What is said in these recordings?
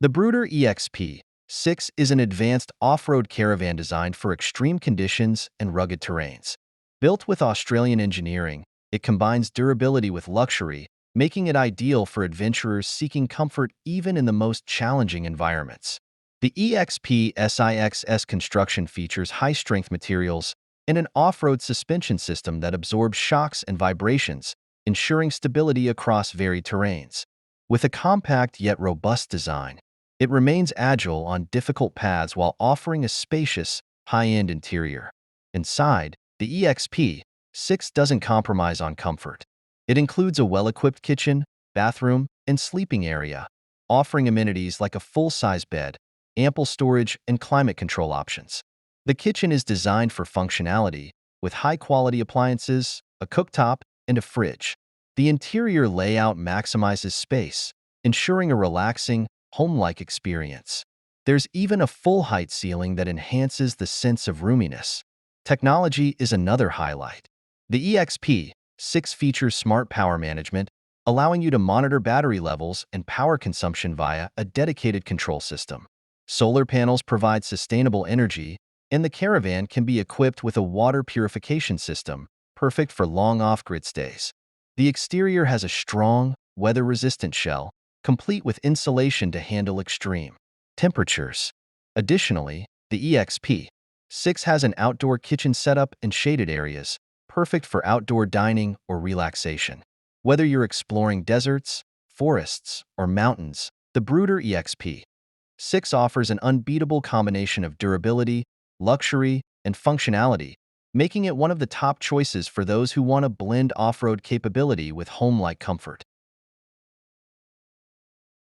The Bruder EXP6 is an advanced off-road caravan designed for extreme conditions and rugged terrains. Built with Australian engineering, it combines durability with luxury, making it ideal for adventurers seeking comfort even in the most challenging environments. The EXP6's construction features high-strength materials and an off-road suspension system that absorbs shocks and vibrations, ensuring stability across varied terrains. With a compact yet robust design, it remains agile on difficult paths while offering a spacious, high-end interior. Inside, the EXP6 doesn't compromise on comfort. It includes a well-equipped kitchen, bathroom, and sleeping area, offering amenities like a full-size bed, ample storage, and climate control options. The kitchen is designed for functionality, with high-quality appliances, a cooktop, and a fridge. The interior layout maximizes space, ensuring a relaxing, home-like experience. There's even a full-height ceiling that enhances the sense of roominess. Technology is another highlight. The EXP6 features smart power management, allowing you to monitor battery levels and power consumption via a dedicated control system. Solar panels provide sustainable energy, and the caravan can be equipped with a water purification system, perfect for long off-grid stays. The exterior has a strong, weather-resistant shell, complete with insulation to handle extreme temperatures. Additionally, the EXP6 has an outdoor kitchen setup and shaded areas, perfect for outdoor dining or relaxation. Whether you're exploring deserts, forests, or mountains, the Bruder EXP6 offers an unbeatable combination of durability, luxury, and functionality, making it one of the top choices for those who want to blend off-road capability with home-like comfort.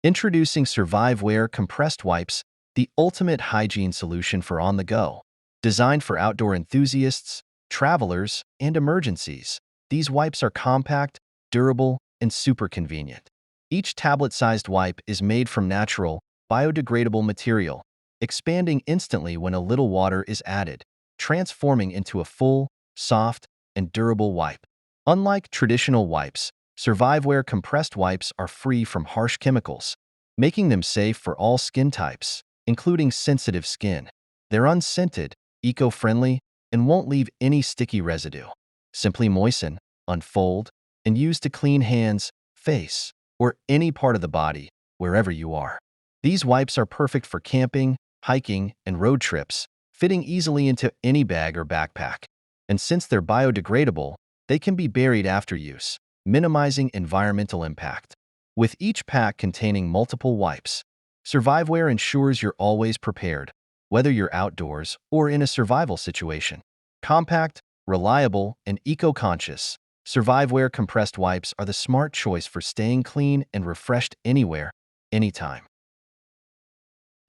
Introducing Weare compressed wipes, the ultimate hygiene solution for on-the-go. Designed for outdoor enthusiasts, travelers, and emergencies, these wipes are compact, durable, and super convenient. Each tablet-sized wipe is made from natural, biodegradable material, expanding instantly when a little water is added, transforming into a full, soft, and durable wipe. Unlike traditional wipes, Weare compressed wipes are free from harsh chemicals, making them safe for all skin types, including sensitive skin. They're unscented, eco-friendly, and won't leave any sticky residue. Simply moisten, unfold, and use to clean hands, face, or any part of the body, wherever you are. These wipes are perfect for camping, hiking, and road trips, fitting easily into any bag or backpack. And since they're biodegradable, they can be buried after use, minimizing environmental impact. With each pack containing multiple wipes, Weare ensures you're always prepared, whether you're outdoors or in a survival situation. Compact, reliable, and eco-conscious, Weare compressed wipes are the smart choice for staying clean and refreshed anywhere, anytime.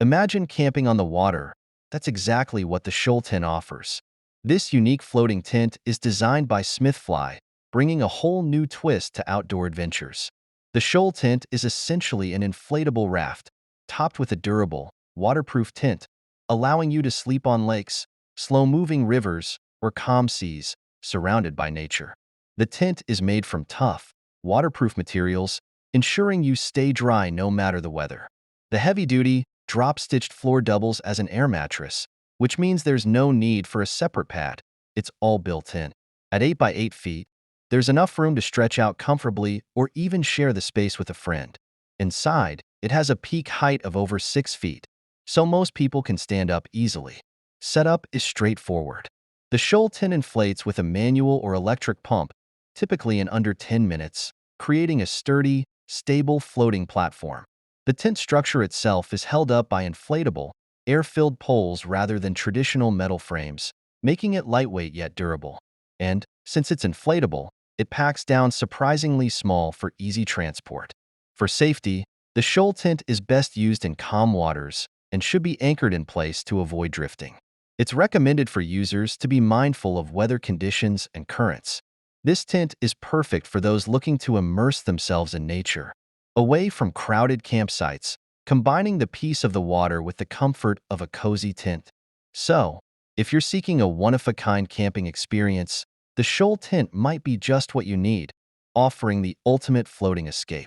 Imagine camping on the water. That's exactly what the SHTIN offers. This unique floating tent is designed by Smithfly, bringing a whole new twist to outdoor adventures. The SHTIN is essentially an inflatable raft, topped with a durable, waterproof tent, allowing you to sleep on lakes, slow-moving rivers, or calm seas, surrounded by nature. The tent is made from tough, waterproof materials, ensuring you stay dry no matter the weather. The heavy-duty, drop-stitched floor doubles as an air mattress, which means there's no need for a separate pad. It's all built in. At 8 by 8 feet, there's enough room to stretch out comfortably or even share the space with a friend. Inside, it has a peak height of over 6 feet, so most people can stand up easily. Setup is straightforward. The SHTIN inflates with a manual or electric pump, typically in under 10 minutes, creating a sturdy, stable floating platform. The tent structure itself is held up by inflatable, air-filled poles rather than traditional metal frames, making it lightweight yet durable. And, since it's inflatable, it packs down surprisingly small for easy transport. For safety, the SHTIN is best used in calm waters and should be anchored in place to avoid drifting. It's recommended for users to be mindful of weather conditions and currents. This tent is perfect for those looking to immerse themselves in nature, away from crowded campsites, combining the peace of the water with the comfort of a cozy tent. So, if you're seeking a one-of-a-kind camping experience, the SHTIN might be just what you need, offering the ultimate floating escape.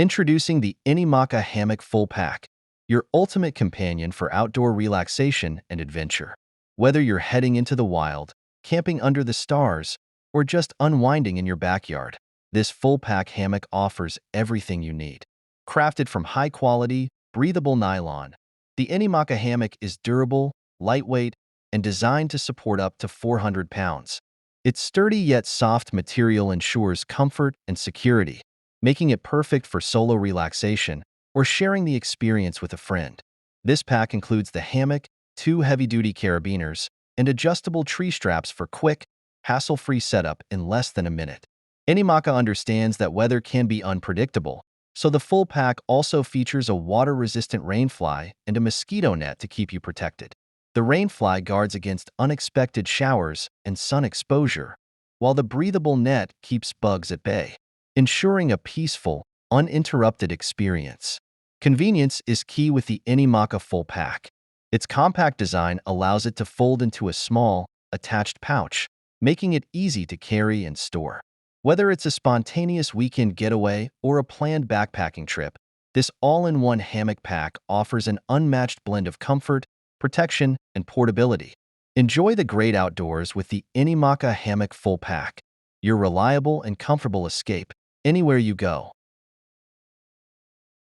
Introducing the Enaka Hammock Full Pack, your ultimate companion for outdoor relaxation and adventure. Whether you're heading into the wild, camping under the stars, or just unwinding in your backyard, this full-pack hammock offers everything you need. Crafted from high-quality, breathable nylon, the Enaka hammock is durable, lightweight, and designed to support up to 400 pounds. Its sturdy yet soft material ensures comfort and security, making it perfect for solo relaxation or sharing the experience with a friend. This pack includes the hammock, 2 heavy-duty carabiners, and adjustable tree straps for quick, hassle-free setup in less than a minute. Enaka understands that weather can be unpredictable, so the full pack also features a water-resistant rainfly and a mosquito net to keep you protected. The rainfly guards against unexpected showers and sun exposure, while the breathable net keeps bugs at bay, ensuring a peaceful, uninterrupted experience. Convenience is key with the Enaka Full Pack. Its compact design allows it to fold into a small, attached pouch, making it easy to carry and store. Whether it's a spontaneous weekend getaway or a planned backpacking trip, this all-in-one hammock pack offers an unmatched blend of comfort, protection, and portability. Enjoy the great outdoors with the Enaka Hammock Full Pack, your reliable and comfortable escape anywhere you go.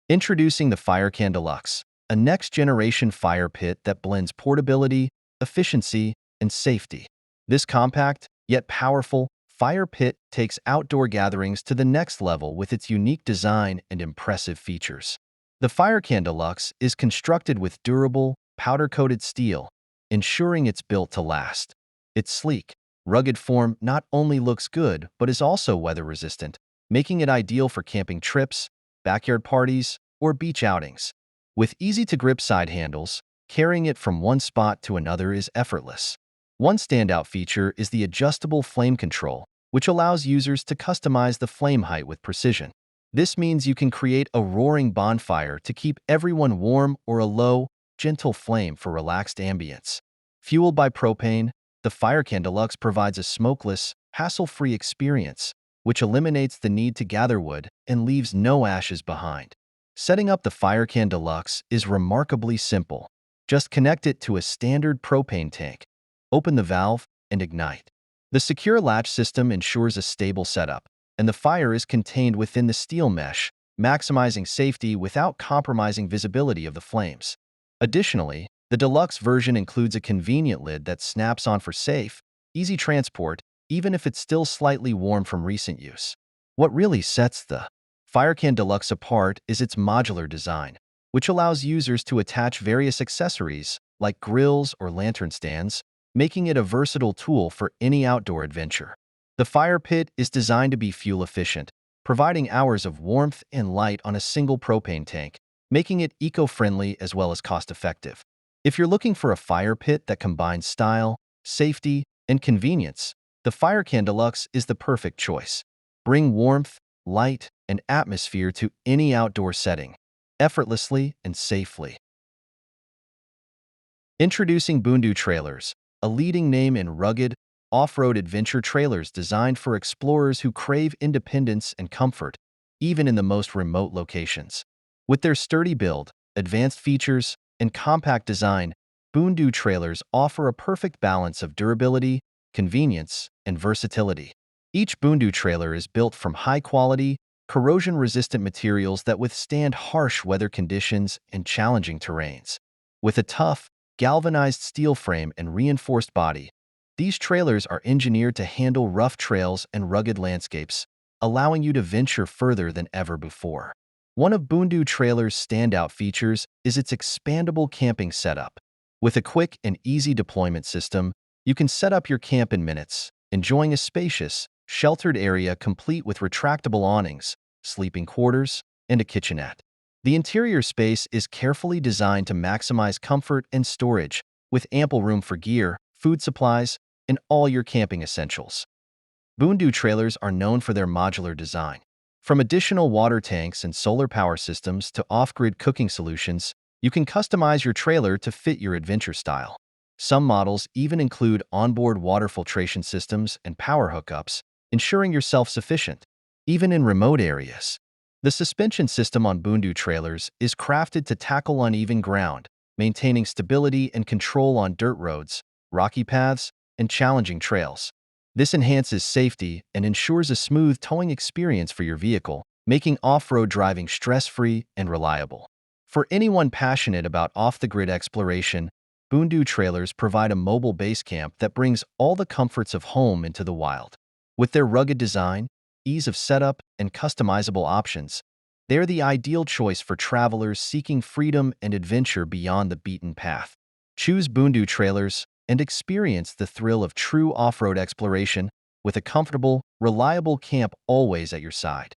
Introducing the Firecand Deluxe, a next-generation fire pit that blends portability, efficiency, and safety. This compact, yet powerful, fire pit takes outdoor gatherings to the next level with its unique design and impressive features. The Firecand Deluxe is constructed with durable, powder-coated steel, ensuring it's built to last. Its sleek, rugged form not only looks good but is also weather-resistant, making it ideal for camping trips, backyard parties, or beach outings. With easy-to-grip side handles, carrying it from one spot to another is effortless. One standout feature is the adjustable flame control, which allows users to customize the flame height with precision. This means you can create a roaring bonfire to keep everyone warm or a low, gentle flame for relaxed ambience. Fueled by propane, the Firecand Deluxe provides a smokeless, hassle-free experience, which eliminates the need to gather wood and leaves no ashes behind. Setting up the Firecand Deluxe is remarkably simple. Just connect it to a standard propane tank, open the valve, and ignite. The secure latch system ensures a stable setup, and the fire is contained within the steel mesh, maximizing safety without compromising visibility of the flames. Additionally, the deluxe version includes a convenient lid that snaps on for safe, easy transport, even if it's still slightly warm from recent use. What really sets the Firecand Deluxe apart is its modular design, which allows users to attach various accessories like grills or lantern stands, making it a versatile tool for any outdoor adventure. The fire pit is designed to be fuel efficient, providing hours of warmth and light on a single propane tank, making it eco-friendly as well as cost-effective. If you're looking for a fire pit that combines style, safety, and convenience, the Firecand Deluxe is the perfect choice. Bring warmth, light, and atmosphere to any outdoor setting, effortlessly and safely. Introducing Bondo Trailers, a leading name in rugged, off-road adventure trailers designed for explorers who crave independence and comfort, even in the most remote locations. With their sturdy build, advanced features, and compact design, Bondo Trailers offer a perfect balance of durability, convenience, and versatility. Each Bondo trailer is built from high-quality, corrosion-resistant materials that withstand harsh weather conditions and challenging terrains. With a tough, galvanized steel frame and reinforced body, these trailers are engineered to handle rough trails and rugged landscapes, allowing you to venture further than ever before. One of Bondo Trailers' standout features is its expandable camping setup. With a quick and easy deployment system, you can set up your camp in minutes, enjoying a spacious, sheltered area complete with retractable awnings, sleeping quarters, and a kitchenette. The interior space is carefully designed to maximize comfort and storage, with ample room for gear, food supplies, and all your camping essentials. Bondo Trailers are known for their modular design. From additional water tanks and solar power systems to off-grid cooking solutions, you can customize your trailer to fit your adventure style. Some models even include onboard water filtration systems and power hookups, ensuring you're self-sufficient, even in remote areas. The suspension system on Bondo Trailers is crafted to tackle uneven ground, maintaining stability and control on dirt roads, rocky paths, and challenging trails. This enhances safety and ensures a smooth towing experience for your vehicle, making off-road driving stress-free and reliable. For anyone passionate about off-the-grid exploration, Bondo Trailers provide a mobile base camp that brings all the comforts of home into the wild. With their rugged design, ease of setup, and customizable options, they're the ideal choice for travelers seeking freedom and adventure beyond the beaten path. Choose Bondo Trailers and experience the thrill of true off-road exploration with a comfortable, reliable camp always at your side.